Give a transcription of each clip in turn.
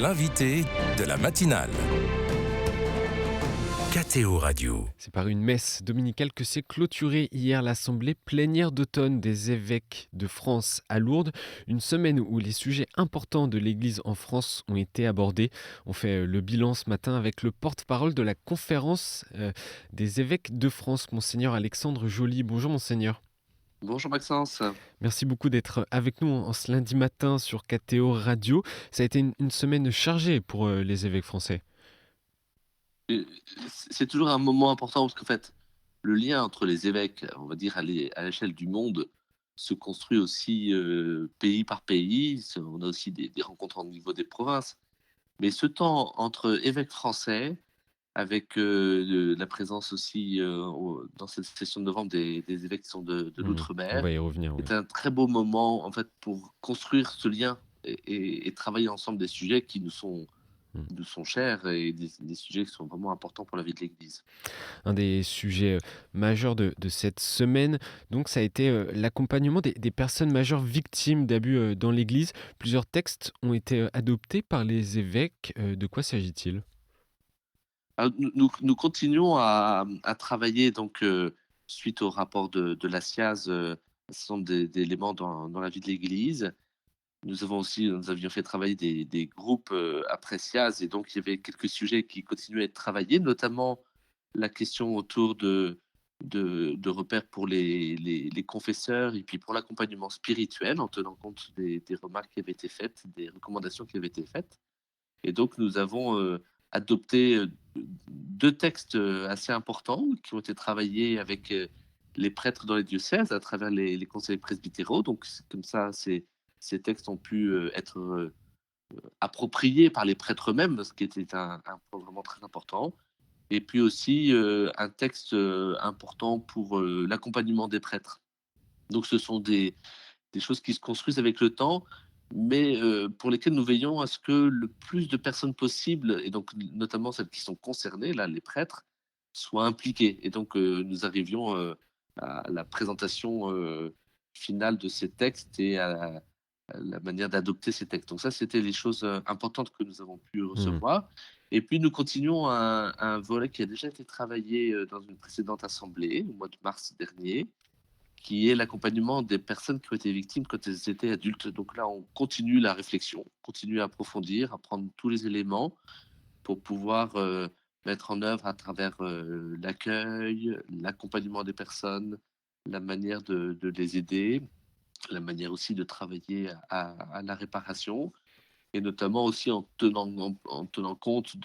l'invité de la matinale. KTO Radio. C'est par une messe dominicale que s'est clôturée hier l'assemblée plénière d'automne des évêques de France à Lourdes. Une semaine où les sujets importants de l'Église en France ont été abordés. On fait le bilan ce matin avec le porte-parole de la conférence des évêques de France, Monseigneur Alexandre Joly. Bonjour Monseigneur. Bonjour Maxence. Merci beaucoup d'être avec nous en ce lundi matin sur KTO Radio. Ça a été une semaine chargée pour les évêques français. C'est toujours un moment important parce qu'en fait, le lien entre les évêques, on va dire à l'échelle du monde, se construit aussi pays par pays. On a aussi des rencontres au niveau des provinces. Mais ce temps entre évêques français, avec la présence aussi dans cette session de novembre des évêques qui sont de On l'outre-mer, va y revenir. est un très beau moment en fait pour construire ce lien et travailler ensemble des sujets qui nous sont chers et des sujets qui sont vraiment importants pour la vie de l'Église. Un des sujets majeurs de cette semaine, donc ça a été l'accompagnement des personnes majeures victimes d'abus dans l'Église. Plusieurs textes ont été adoptés par les évêques. De quoi s'agit-il ? Alors, nous continuons à travailler donc suite au rapport de la SIAZ, un certain nombre d'éléments dans la vie de l'Église. Nous avions fait travailler des groupes après SIAZ, et donc il y avait quelques sujets qui continuaient à être travaillés, notamment la question autour de repères pour les confesseurs et puis pour l'accompagnement spirituel, en tenant compte des remarques qui avaient été faites, des recommandations qui avaient été faites. Et donc nous avons adopté 2 textes assez importants qui ont été travaillés avec les prêtres dans les diocèses à travers les conseils presbytéraux. Donc comme ça, ces textes ont pu être appropriés par les prêtres eux-mêmes, ce qui était un point vraiment très important. Et puis aussi un texte important pour l'accompagnement des prêtres. Donc ce sont des choses qui se construisent avec le temps, mais pour lesquelles nous veillons à ce que le plus de personnes possible, et donc notamment celles qui sont concernées, là, les prêtres, soient impliquées. Et donc nous arrivions à la présentation finale de ces textes et à la manière d'adopter ces textes. Donc ça, c'était les choses importantes que nous avons pu recevoir. Et puis nous continuons un volet qui a déjà été travaillé dans une précédente assemblée, au mois de mars dernier, qui est l'accompagnement des personnes qui ont été victimes quand elles étaient adultes. Donc là, on continue la réflexion, on continue à approfondir, à prendre tous les éléments pour pouvoir mettre en œuvre à travers l'accueil, l'accompagnement des personnes, la manière de les aider, la manière aussi de travailler à la réparation, et notamment aussi en tenant compte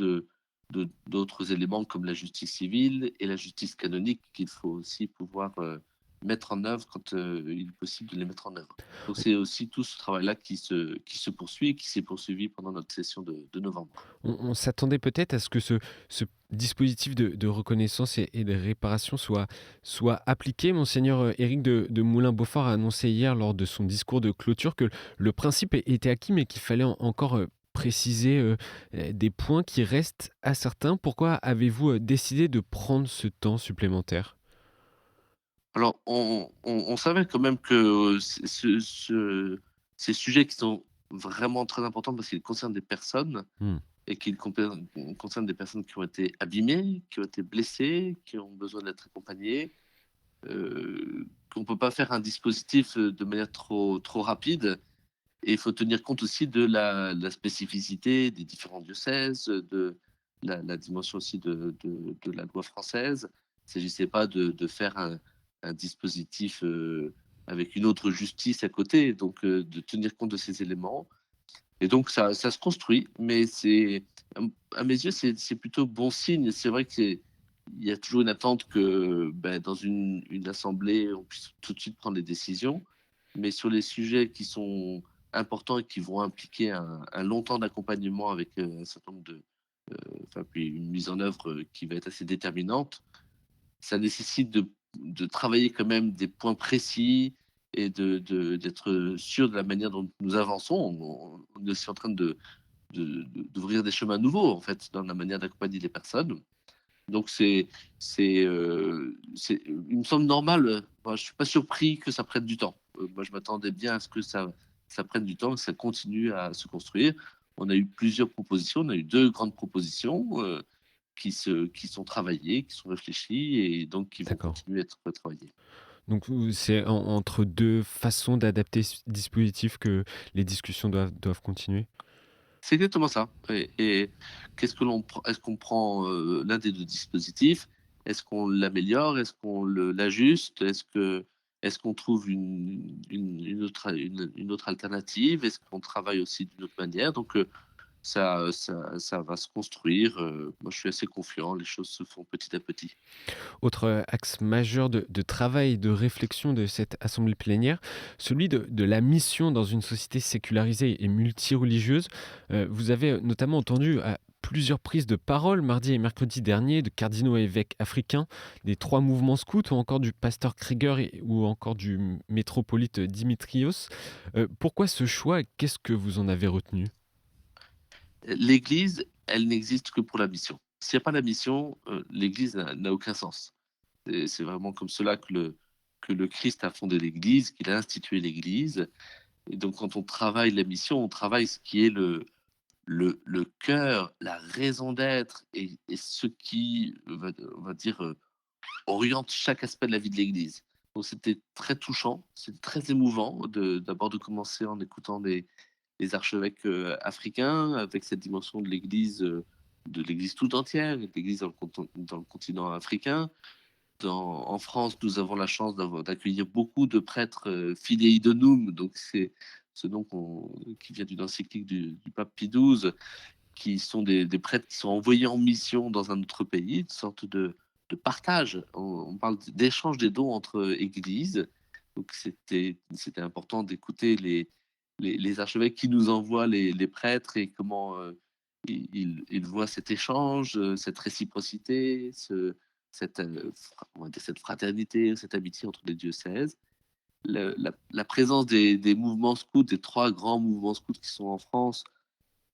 d'autres éléments comme la justice civile et la justice canonique qu'il faut aussi pouvoir mettre en œuvre quand il est possible de les mettre en œuvre. Donc c'est aussi tout ce travail-là qui se poursuit et qui s'est poursuivi pendant notre session de novembre. On s'attendait peut-être à ce que ce dispositif de reconnaissance et de réparation soit appliqué. Monseigneur Éric de Moulin-Beaufort a annoncé hier lors de son discours de clôture que le principe était acquis, mais qu'il fallait encore préciser des points qui restent incertains. Pourquoi avez-vous décidé de prendre ce temps supplémentaire ? Alors, on savait quand même que ces sujets qui sont vraiment très importants parce qu'ils concernent des personnes et qu'ils concernent des personnes qui ont été abîmées, qui ont été blessées, qui ont besoin d'être accompagnées, qu'on ne peut pas faire un dispositif de manière trop rapide. Et il faut tenir compte aussi de la spécificité des différents diocèses, de la dimension aussi de la loi française. Il ne s'agissait pas de faire un dispositif avec une autre justice à côté, donc de tenir compte de ces éléments. Et donc ça se construit, mais à mes yeux, c'est plutôt bon signe. C'est vrai qu'il y a toujours une attente que dans une assemblée, on puisse tout de suite prendre des décisions, mais sur les sujets qui sont importants et qui vont impliquer un long temps d'accompagnement avec un certain nombre puis une mise en œuvre qui va être assez déterminante, ça nécessite de travailler quand même des points précis et d'être sûr de la manière dont nous avançons. On est aussi en train d'ouvrir des chemins nouveaux, en fait, dans la manière d'accompagner les personnes. Donc il me semble normal. Moi, je suis pas surpris que ça prenne du temps. Moi, je m'attendais bien à ce que ça prenne du temps, que ça continue à se construire. on a eu plusieurs propositions. On a eu 2 grandes propositions, qui sont travaillées, qui sont réfléchies et donc qui vont D'accord. continuer à être travaillées. Donc c'est entre 2 façons d'adapter ce dispositif que les discussions doivent continuer? C'est exactement ça et qu'est-ce que l'on prend est-ce qu'on prend, l'un des 2 dispositifs? Est-ce qu'on l'améliore? Est-ce qu'on l'ajuste? Est-ce qu'on trouve une autre alternative? Est-ce qu'on travaille aussi d'une autre manière? Donc ça va se construire, moi je suis assez confiant, les choses se font petit à petit. Autre axe majeur de travail, de réflexion de cette assemblée plénière, celui de la mission dans une société sécularisée et multireligieuse. Vous avez notamment entendu à plusieurs prises de parole mardi et mercredi dernier de cardinaux et évêques africains, des 3 mouvements scouts ou encore du pasteur Krieger ou encore du métropolite Dimitrios. Pourquoi ce choix et qu'est-ce que vous en avez retenu? L'Église, elle n'existe que pour la mission. S'il n'y a pas la mission, l'Église n'a aucun sens. C'est vraiment comme cela que le Christ a fondé l'Église, qu'il a institué l'Église et donc quand on travaille la mission, on travaille ce qui est le cœur, la raison d'être et ce qui on va dire, oriente chaque aspect de la vie de l'Église. Donc c'était très touchant, c'était très émouvant d'abord de commencer en écoutant les archevêques, africains avec cette dimension de l'Église tout entière, de l'Église dans le continent africain. En France, nous avons la chance d'accueillir beaucoup de prêtres Filii Donum, donc c'est ce nom qui vient d'une encyclique du pape Pie XII, qui sont des prêtres qui sont envoyés en mission dans un autre pays, une sorte de partage. On parle d'échange des dons entre églises. Donc c'était important d'écouter les archevêques qui nous envoient les prêtres et comment ils voient cet échange, cette réciprocité, on va dire cette fraternité, cette amitié entre les diocèses. La présence des mouvements scouts, des 3 grands mouvements scouts qui sont en France,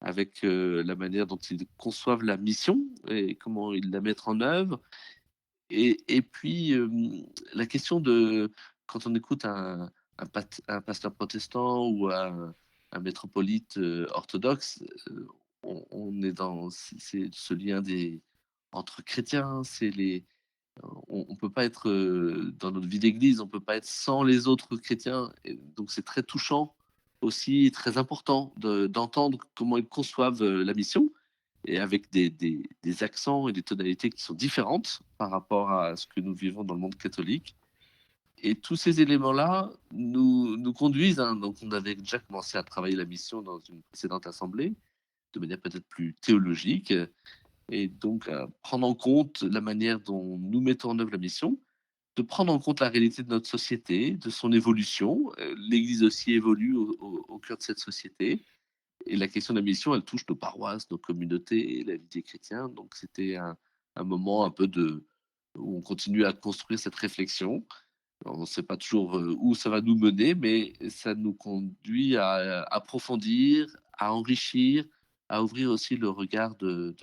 avec la manière dont ils conçoivent la mission et comment ils la mettent en œuvre. Et puis la question de quand on écoute un pasteur protestant ou un métropolite orthodoxe, on est dans c'est ce lien entre chrétiens, on peut pas être dans notre vie d'église, on peut pas être sans les autres chrétiens. Et donc c'est très touchant aussi, très important d'entendre comment ils conçoivent la mission et avec des accents et des tonalités qui sont différentes par rapport à ce que nous vivons dans le monde catholique. Et tous ces éléments-là nous conduisent, hein, donc on avait déjà commencé à travailler la mission dans une précédente assemblée, de manière peut-être plus théologique, et donc à prendre en compte la manière dont nous mettons en œuvre la mission, de prendre en compte la réalité de notre société, de son évolution. L'Église aussi évolue au cœur de cette société. Et la question de la mission, elle touche nos paroisses, nos communautés, la vie des chrétiens. Donc c'était un moment un peu où on continue à construire cette réflexion. Alors, on ne sait pas toujours où ça va nous mener, mais ça nous conduit à approfondir, à enrichir, à ouvrir aussi le regard de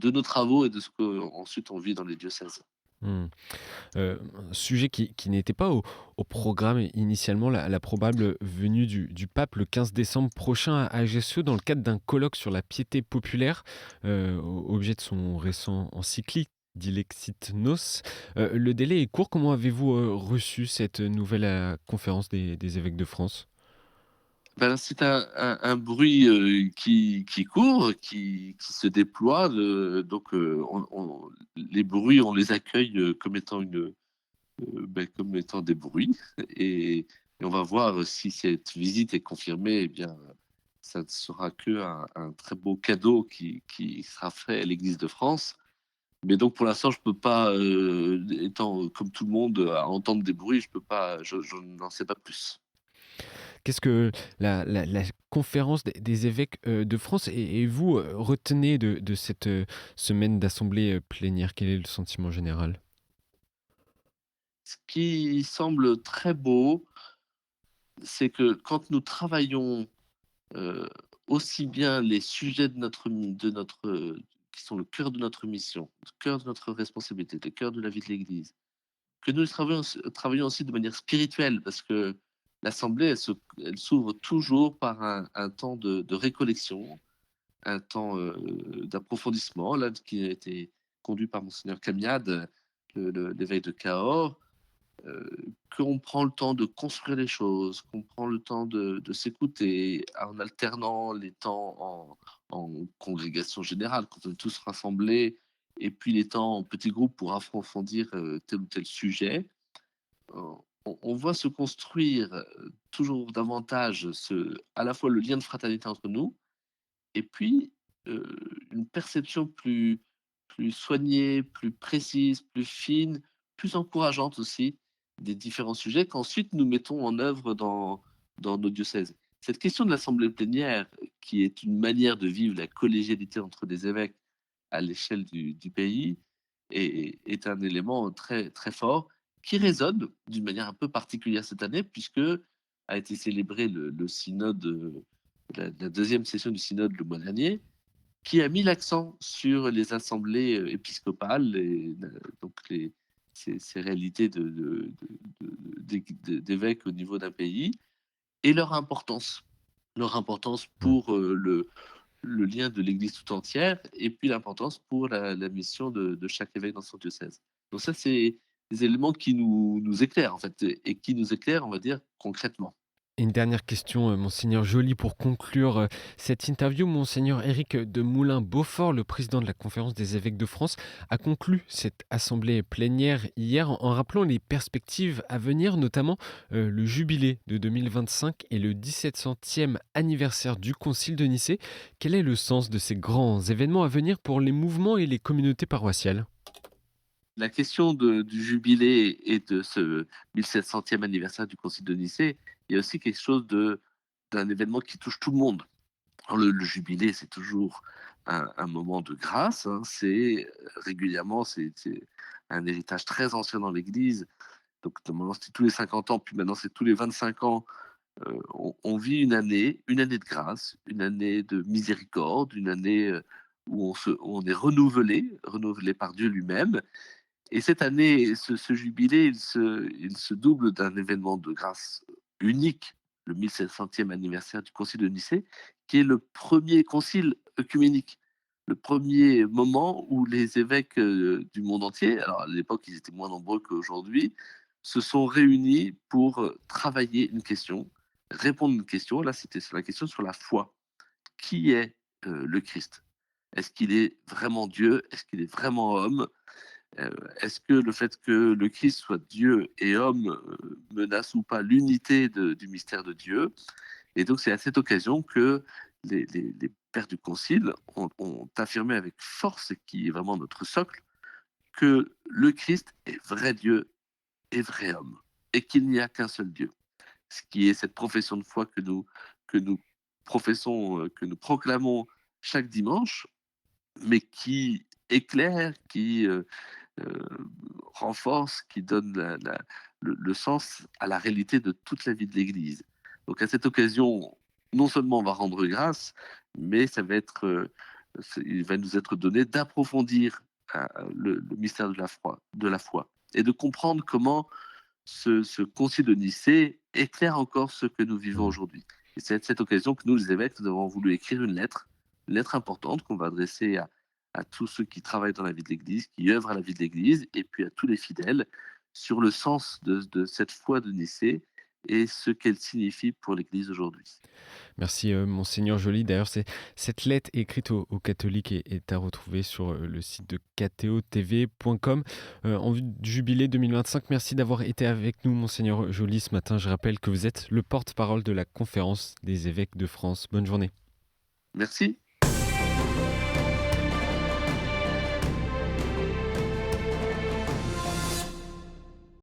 nos travaux et de ce qu'ensuite on vit dans les diocèses. Mmh. Un sujet qui n'était pas au programme initialement, la probable venue du pape le 15 décembre prochain à Ajaccio dans le cadre d'un colloque sur la piété populaire, objet de son récent encyclique Dilexit Nos. Le délai est court. Comment avez-vous reçu cette nouvelle conférence des évêques de France? Ben, c'est un bruit qui court, qui se déploie. Donc, les bruits, on les accueille comme étant comme étant des bruits. Et on va voir si cette visite est confirmée. Eh bien, ça ne sera un très beau cadeau qui sera fait à l'Église de France. Mais donc, pour l'instant, je peux pas, étant comme tout le monde à entendre des bruits, je peux pas, je n'en sais pas plus. Qu'est-ce que la conférence des évêques de France et vous retenez de cette semaine d'assemblée plénière? Quel est le sentiment général? Ce qui semble très beau, c'est que quand nous travaillons, heu, aussi bien les sujets qui sont le cœur de notre mission, le cœur de notre responsabilité, le cœur de la vie de l'Église, que nous travaillons aussi de manière spirituelle parce que l'assemblée, elle s'ouvre toujours par un temps de récollection, un temps d'approfondissement là, qui a été conduit par Monseigneur Camiade, l'évêque de Cahors, qu'on prend le temps de construire les choses, qu'on prend le temps de s'écouter en alternant les temps en congrégation générale, quand on est tous rassemblés, et puis les temps en petits groupes pour approfondir tel ou tel sujet. On voit se construire toujours davantage à la fois le lien de fraternité entre nous, et puis une perception plus soignée, plus précise, plus fine, plus encourageante aussi des différents sujets qu'ensuite nous mettons en œuvre dans nos diocèses. Cette question de l'assemblée plénière, qui est une manière de vivre la collégialité entre les évêques à l'échelle du pays, est un élément très, très fort qui résonne d'une manière un peu particulière cette année, puisque a été célébré le synode, la deuxième session du synode le mois dernier, qui a mis l'accent sur les assemblées épiscopales, donc ces réalités d'évêques au niveau d'un pays, et leur importance. Leur importance pour le lien de l'Église tout entière, et puis l'importance pour la mission de chaque évêque dans son diocèse. Donc ça, c'est des éléments qui nous éclairent, en fait, et qui nous éclairent, on va dire, concrètement. Et une dernière question, monseigneur Joly, pour conclure cette interview. Monseigneur Éric de Moulin-Beaufort, le président de la Conférence des évêques de France, a conclu cette assemblée plénière hier en rappelant les perspectives à venir, notamment le jubilé de 2025 et le 1700e anniversaire du Concile de Nicée. Quel est le sens de ces grands événements à venir pour les mouvements et les communautés paroissiales ? La question du jubilé et de ce 1700e anniversaire du Concile de Nicée, il y a aussi quelque chose d'un événement qui touche tout le monde. Alors le jubilé, c'est toujours un moment de grâce, hein, régulièrement, c'est un héritage très ancien dans l'Église. Donc normalement, c'était tous les 50 ans, puis maintenant c'est tous les 25 ans. On vit une année de grâce, une année de miséricorde, une année où on est renouvelé par Dieu lui-même. Et cette année, ce jubilé, il se double d'un événement de grâce unique, le 1700e anniversaire du Concile de Nicée, qui est le premier concile œcuménique, le premier moment où les évêques du monde entier, alors à l'époque ils étaient moins nombreux qu'aujourd'hui, se sont réunis pour travailler une question, répondre à une question. Là, c'était sur la question sur la foi. Qui est le Christ? Est-ce qu'il est vraiment Dieu? Est-ce qu'il est vraiment homme? Est-ce que le fait que le Christ soit Dieu et homme menace ou pas l'unité du mystère de Dieu? Et donc c'est à cette occasion que les pères du Concile ont affirmé avec force, et qui est vraiment notre socle, que le Christ est vrai Dieu et vrai homme, et qu'il n'y a qu'un seul Dieu. Ce qui est cette profession de foi que nous professons, que nous proclamons chaque dimanche, mais qui éclaire, qui renforce, qui donne le sens à la réalité de toute la vie de l'Église. Donc à cette occasion, non seulement on va rendre grâce, mais il va nous être donné d'approfondir le mystère de la foi, et de comprendre comment ce concile de Nicée éclaire encore ce que nous vivons aujourd'hui. Et c'est à cette occasion que nous, les évêques, nous avons voulu écrire une lettre importante qu'on va adresser à tous ceux qui travaillent dans la vie de l'Église, qui œuvrent à la vie de l'Église, et puis à tous les fidèles, sur le sens de cette foi de Nicée et ce qu'elle signifie pour l'Église aujourd'hui. Merci monseigneur Joly. D'ailleurs, cette lettre écrite aux catholiques est à retrouver sur le site de kto.tv.com en vue du jubilé 2025. Merci d'avoir été avec nous, monseigneur Joly, ce matin. Je rappelle que vous êtes le porte-parole de la Conférence des évêques de France. Bonne journée. Merci.